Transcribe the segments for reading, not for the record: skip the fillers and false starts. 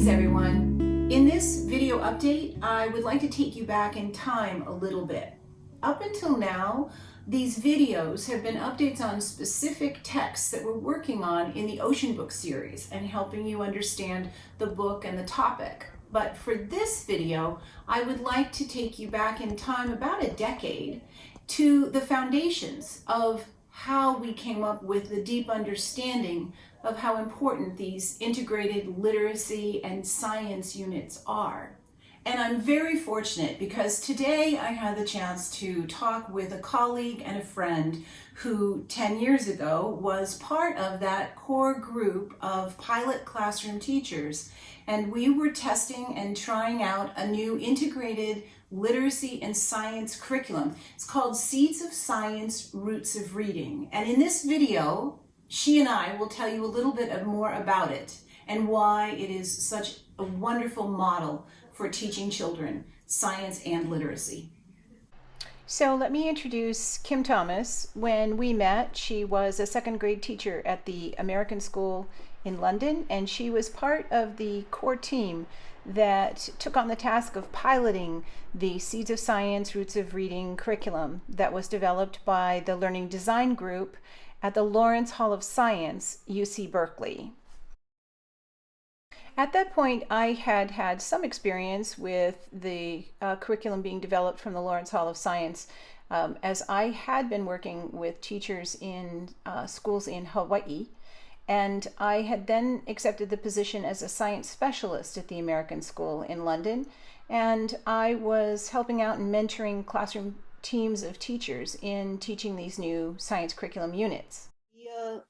Greetings everyone. In this video update, I would like to take you back in time a little bit. Up until now, these videos have been updates on specific texts that we're working on in the Ocean Book series and helping you understand the book and the topic. But for this video, I would like to take you back in time about a decade to the foundations of how we came up with the deep understanding of how important these integrated literacy and science units are. And I'm very fortunate because today I had the chance to talk with a colleague and a friend who 10 years ago was part of that core group of pilot classroom teachers. And we were testing and trying out a new integrated literacy and science curriculum. It's called Seeds of Science, Roots of Reading. And in this video, she and I will tell you a little bit more about it and why it is such a wonderful model for teaching children science and literacy. So let me introduce Kim Thomas. When we met, she was a second grade teacher at the American School in London, and she was part of the core team that took on the task of piloting the Seeds of Science, Roots of Reading curriculum that was developed by the Learning Design Group at the Lawrence Hall of Science, UC Berkeley. At that point, I had had some experience with the curriculum being developed from the Lawrence Hall of Science, as I had been working with teachers in schools in Hawaii, and I had then accepted the position as a science specialist at the American School in London, and I was helping out and mentoring classroom teams of teachers in teaching these new science curriculum units.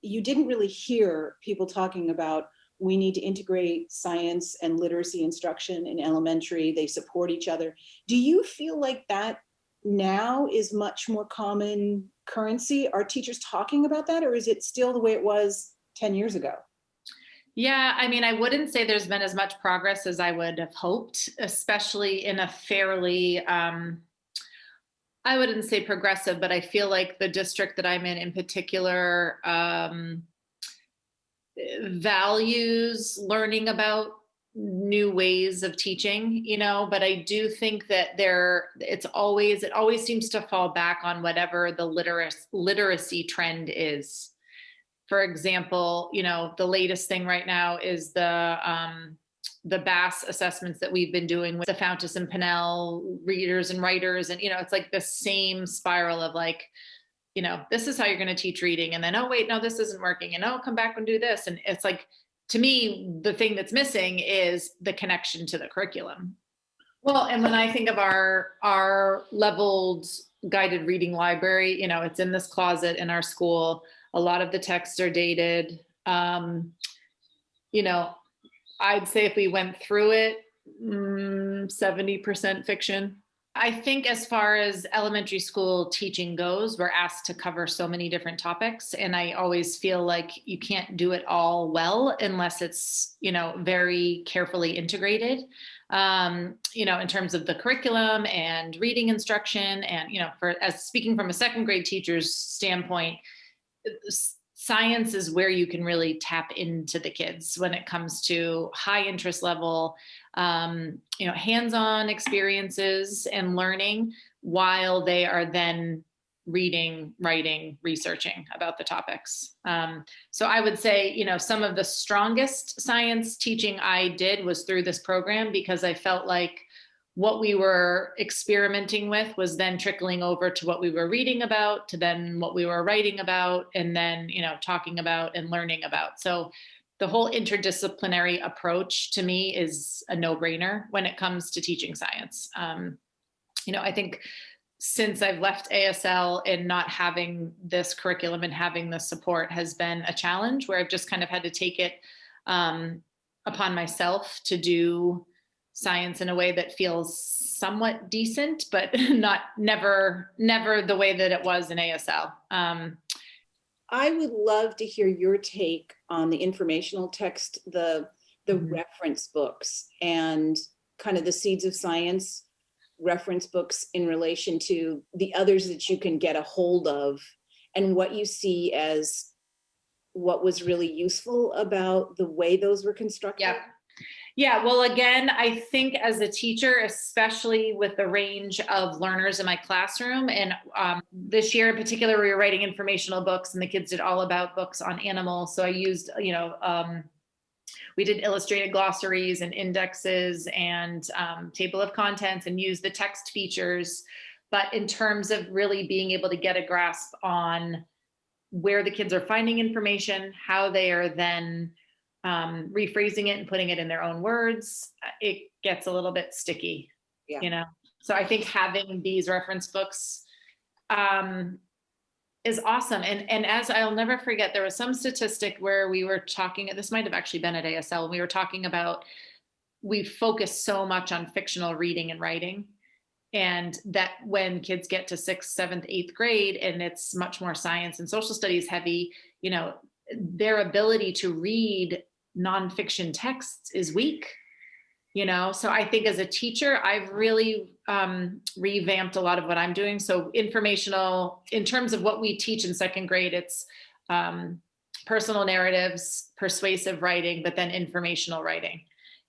You didn't really hear people talking about we need to integrate science and literacy instruction in elementary. They support each other. Do you feel like that now is much more common currency? Are teachers talking about that, or is it still the way it was 10 years ago? Yeah, I mean, I wouldn't say there's been as much progress as I would have hoped, especially in a fairly, I wouldn't say progressive, but I feel like the district that I'm in particular, values learning about new ways of teaching, but I do think that it always seems to fall back on whatever the literacy trend is. For example, the latest thing right now is the BAS assessments that we've been doing with the Fountas and Pinnell readers and writers. And, it's like the same spiral of like, this is how you're going to teach reading. And then, oh, wait, no, this isn't working. And oh, come back and do this. And it's like, to me, the thing that's missing is the connection to the curriculum. Well, and when I think of our leveled guided reading library, it's in this closet in our school. A lot of the texts are dated. I'd say if we went through it, 70% fiction. I think as far as elementary school teaching goes, we're asked to cover so many different topics. And I always feel like you can't do it all well unless it's, very carefully integrated, in terms of the curriculum and reading instruction. And, as speaking from a second grade teacher's standpoint, science is where you can really tap into the kids when it comes to high interest level, hands-on experiences and learning while they are then reading, writing, researching about the topics. So I would say, some of the strongest science teaching I did was through this program because I felt like what we were experimenting with was then trickling over to what we were reading about, to then what we were writing about, and then, talking about and learning about. So the whole interdisciplinary approach to me is a no-brainer when it comes to teaching science. I think since I've left ASL and not having this curriculum and having the support has been a challenge where I've just kind of had to take it upon myself to do science in a way that feels somewhat decent, but never the way that it was in ASL. I would love to hear your take on the informational text, the reference books, and kind of the Seeds of Science reference books in relation to the others that you can get a hold of, and what you see as what was really useful about the way those were constructed. Yeah, well, again, I think as a teacher, especially with the range of learners in my classroom, and this year in particular, we were writing informational books, and the kids did all about books on animals. So I used, we did illustrated glossaries and indexes and table of contents, and used the text features. But in terms of really being able to get a grasp on where the kids are finding information, how they are then rephrasing it and putting it in their own words, it gets a little bit sticky, So I think having these reference books is awesome. And as I'll never forget, there was some statistic where we were talking, this might have actually been at ASL, we were talking about, we focus so much on fictional reading and writing. And that when kids get to 6th, 7th, 8th grade, and it's much more science and social studies heavy, their ability to read nonfiction texts is weak, So I think as a teacher, I've really revamped a lot of what I'm doing. So informational, in terms of what we teach in 2nd grade, it's personal narratives, persuasive writing, but then informational writing,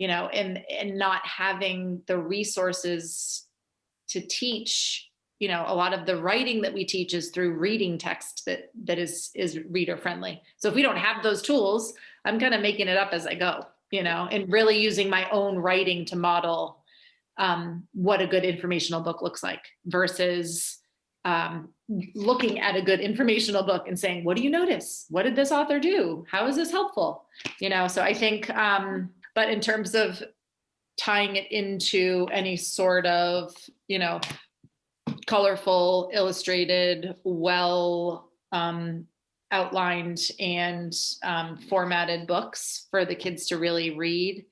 and not having the resources to teach, a lot of the writing that we teach is through reading text that is reader friendly. So if we don't have those tools, I'm kind of making it up as I go, and really using my own writing to model what a good informational book looks like versus looking at a good informational book and saying, what do you notice? What did this author do? How is this helpful? So I think, but in terms of tying it into any sort of, colorful, illustrated, well outlined and formatted books for the kids to really read,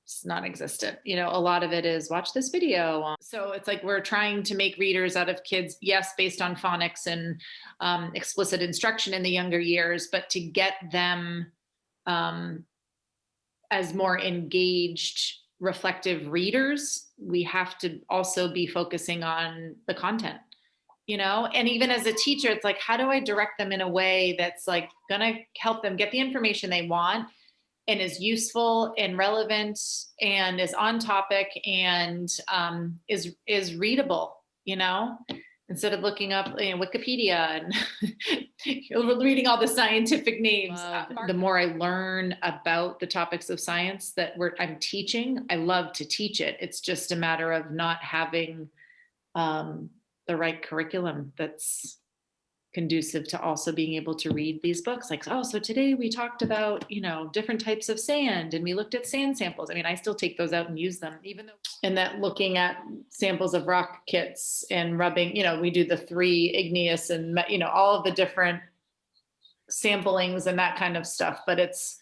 it's non-existent. A lot of it is watch this video. So it's like we're trying to make readers out of kids, yes, based on phonics and explicit instruction in the younger years, but to get them as more engaged, reflective readers, we have to also be focusing on the content, and even as a teacher, it's like, how do I direct them in a way that's like gonna help them get the information they want and is useful and relevant and is on topic and is readable, instead of looking up Wikipedia and reading all the scientific names. The more I learn about the topics of science that I'm teaching, I love to teach it. It's just a matter of not having the right curriculum that's conducive to also being able to read these books. Like, so today we talked about, different types of sand and we looked at sand samples. I mean, I still take those out and use them, even though, and that looking at samples of rock kits and rubbing, we do the 3 igneous and, all of the different samplings and that kind of stuff, but it's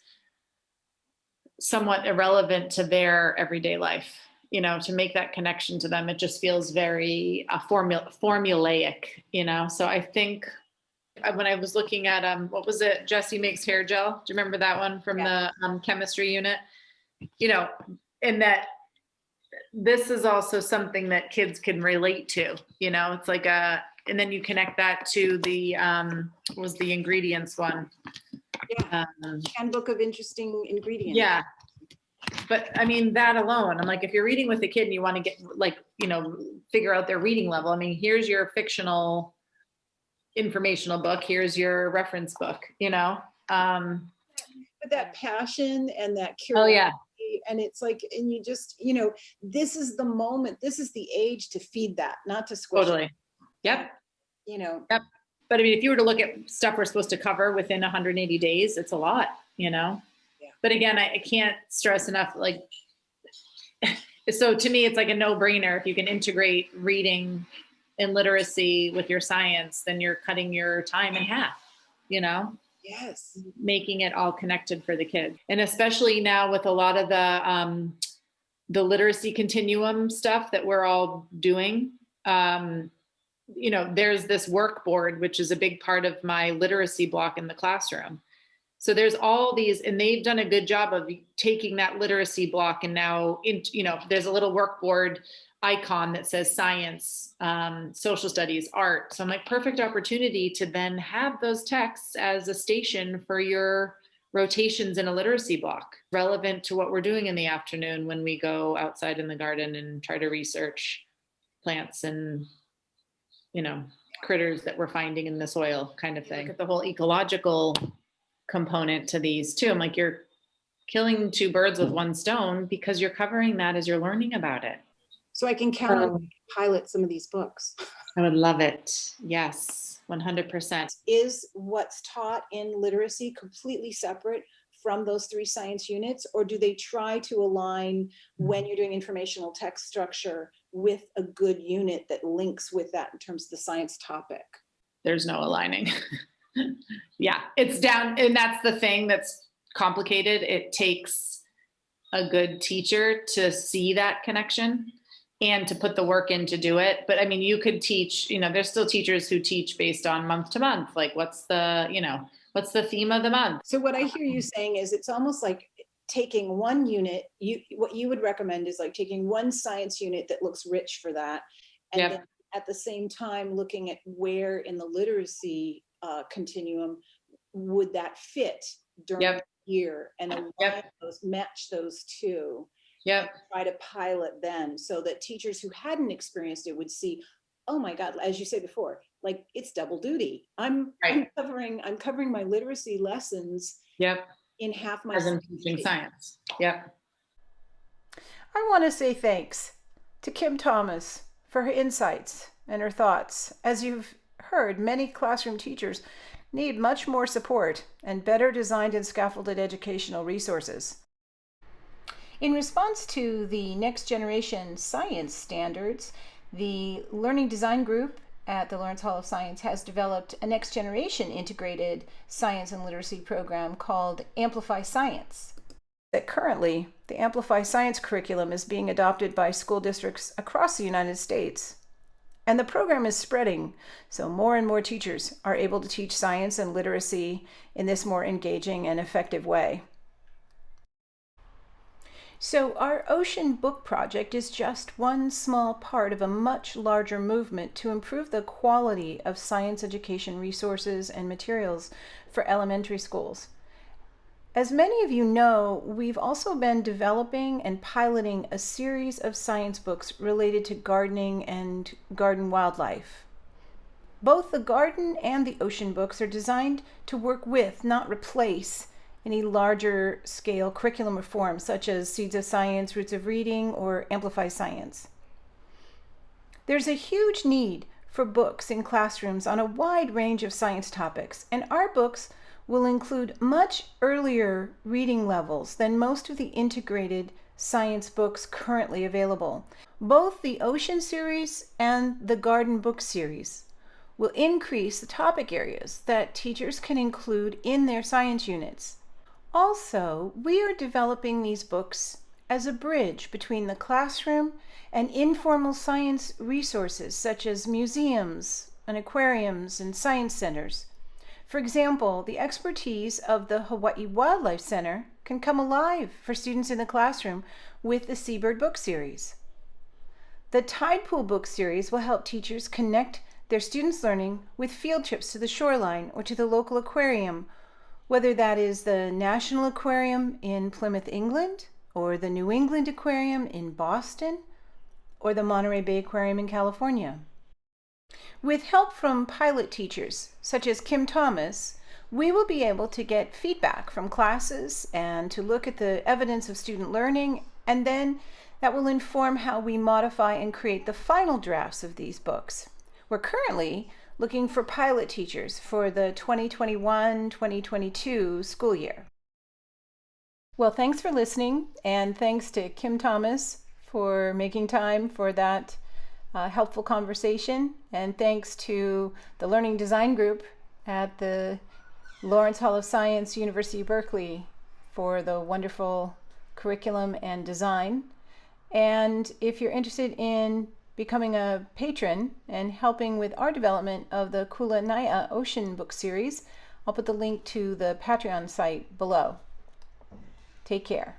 somewhat irrelevant to their everyday life. To make that connection to them, it just feels very formulaic, So I think when I was looking at, what was it? Jessie makes hair gel. Do you remember that one from the chemistry unit? And that this is also something that kids can relate to, it's like and then you connect that to the, what was the ingredients one? Yeah. Handbook of Interesting Ingredients. Yeah. But I mean, that alone, I'm like, if you're reading with a kid and you want to get figure out their reading level, I mean, here's your fictional informational book, here's your reference book, But that passion and that curiosity, and it's like, and you just, this is the moment, this is the age to feed that, not to squish Totally. it. Yep. Yep. But I mean, if you were to look at stuff we're supposed to cover within 180 days, it's a lot, Yeah. But again, I can't stress enough, so to me, it's like a no-brainer. If you can integrate reading and literacy with your science, then you're cutting your time in half, Yes. Making it all connected for the kid. And especially now with a lot of the literacy continuum stuff that we're all doing, there's this work board, which is a big part of my literacy block in the classroom. So there's all these, and they've done a good job of taking that literacy block and now, there's a little work board icon that says science, social studies, art. So I'm like, perfect opportunity to then have those texts as a station for your rotations in a literacy block relevant to what we're doing in the afternoon when we go outside in the garden and try to research plants and, critters that we're finding in the soil, kind of thing. Look at the whole ecological component to these too. I'm like, you're killing two birds with one stone because you're covering that as you're learning about it. So I can count on pilot some of these books. I would love it. Yes, 100%. Is what's taught in literacy completely separate from those 3 science units, or do they try to align when you're doing informational text structure with a good unit that links with that in terms of the science topic? There's no aligning. Yeah, it's down. And that's the thing that's complicated. It takes a good teacher to see that connection and to put the work in to do it. But I mean, you could teach, there's still teachers who teach based on month to month. Like what's the theme of the month? So what I hear you saying is it's almost like taking one unit, what you would recommend is like taking one science unit that looks rich for that. And then at the same time, looking at where in the literacy continuum would that fit during the year, and match those two. Try to pilot then, so that teachers who hadn't experienced it would see, oh my God, as you said before, like it's double duty. I'm covering my literacy lessons in half my teaching science. I want to say thanks to Kim Thomas for her insights and her thoughts. As you've heard, many classroom teachers need much more support and better designed and scaffolded educational resources. In response to the next generation science standards, the Learning Design Group at the Lawrence Hall of Science has developed a next generation integrated science and literacy program called Amplify Science. That currently, the Amplify Science curriculum is being adopted by school districts across the United States. And the program is spreading, so more and more teachers are able to teach science and literacy in this more engaging and effective way. So our Ocean Book Project is just one small part of a much larger movement to improve the quality of science education resources and materials for elementary schools. As many of you know, we've also been developing and piloting a series of science books related to gardening and garden wildlife. Both the garden and the ocean books are designed to work with, not replace, any larger scale curriculum reforms such as Seeds of Science, Roots of Reading, or Amplify Science. There's a huge need for books in classrooms on a wide range of science topics, and our books will include much earlier reading levels than most of the integrated science books currently available. Both the Ocean series and the Garden book series will increase the topic areas that teachers can include in their science units. Also, we are developing these books as a bridge between the classroom and informal science resources such as museums and aquariums and science centers. For example, the expertise of the Hawaii Wildlife Center can come alive for students in the classroom with the Seabird book series. The Tide Pool book series will help teachers connect their students' learning with field trips to the shoreline or to the local aquarium, whether that is the National Aquarium in Plymouth, England, or the New England Aquarium in Boston, or the Monterey Bay Aquarium in California. With help from pilot teachers, such as Kim Thomas, we will be able to get feedback from classes and to look at the evidence of student learning, and then that will inform how we modify and create the final drafts of these books. We're currently looking for pilot teachers for the 2021-2022 school year. Well, thanks for listening, and thanks to Kim Thomas for making time for that helpful conversation, and thanks to the Learning Design Group at the Lawrence Hall of Science, University of Berkeley, for the wonderful curriculum and design. And if you're interested in becoming a patron and helping with our development of the Kulanaya Ocean book series, I'll put the link to the Patreon site below. Take care.